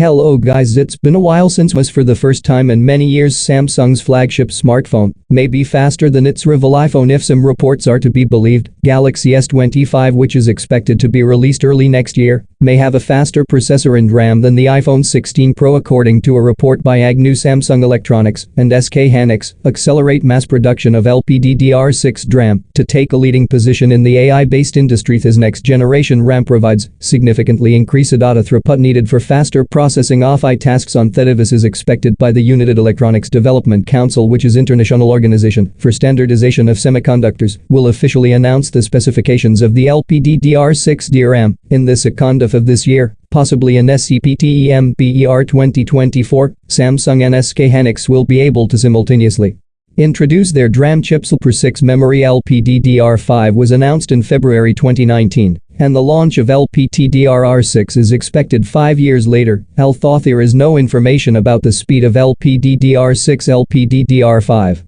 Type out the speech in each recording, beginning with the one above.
Hello guys, it's been a while since was for the first time in many years Samsung's flagship smartphone may be faster than its rival iPhone if some reports are to be believed. Galaxy S25, which is expected to be released early next year, may have a faster processor and RAM than the iPhone 16 Pro according to a report by AGNU. Samsung Electronics and SK Hynix accelerate mass production of LPDDR6 DRAM to take a leading position in the AI-based industry. This next-generation RAM provides significantly increased data throughput needed for faster processing of AI tasks on the device is expected by the United Electronics Development Council, which is international organization for standardization of semiconductors, will officially announce the specifications of the LPDDR6 DRAM in the second half of this year, possibly in SCPTEMPER 2024. Samsung and SK Hynix will be able to simultaneously introduce their DRAM chips. Per 6 memory LPDDR5 was announced in February 2019, and the launch of LPDDR6 is expected 5 years later. Although there is no information about the speed of LPDDR6, LPDDR5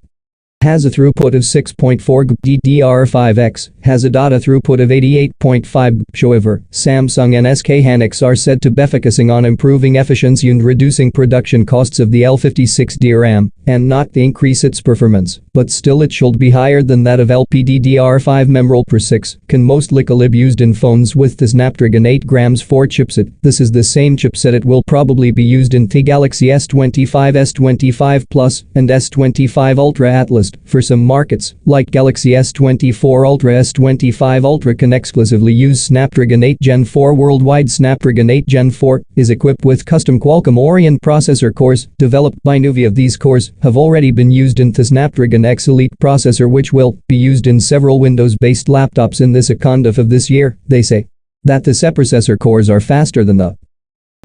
has a throughput of 6.4 GB. DDR5X has a data throughput of 88.5 GB. However, Samsung and SK Hynix are said to be focusing on improving efficiency and reducing production costs of the L56 DRAM, and not to increase its performance, but still it should be higher than that of LPDDR5 memory. Per 6 can most likely be used in phones with the Snapdragon 8G4 chipset. This is the same chipset it will probably be used in the Galaxy S25, S25 Plus, and S25 Ultra Atlas. For some markets, like Galaxy S24 Ultra, S25 Ultra can exclusively use Snapdragon 8 Gen 4 worldwide. Snapdragon 8 Gen 4 is equipped with custom Qualcomm Oryon processor cores developed by Nuvia. These cores have already been used in the Snapdragon X Elite processor, which will be used in several Windows-based laptops in the second half of this year. They say that the processor cores are faster than the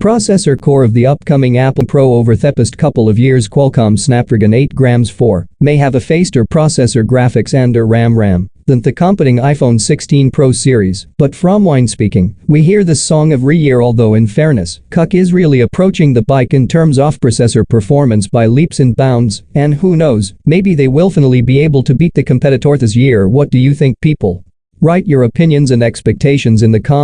processor core of the upcoming Apple Pro. Over the past couple of years, Qualcomm's Snapdragon 8G4 may have a faster processor, graphics and a RAM than the competing iPhone 16 Pro series. But from wine speaking, we hear the song of re-year. Although in fairness, Cook is really approaching the bike in terms of processor performance by leaps and bounds, and who knows, maybe they will finally be able to beat the competitor this year. What do you think, people? Write your opinions and expectations in the comments.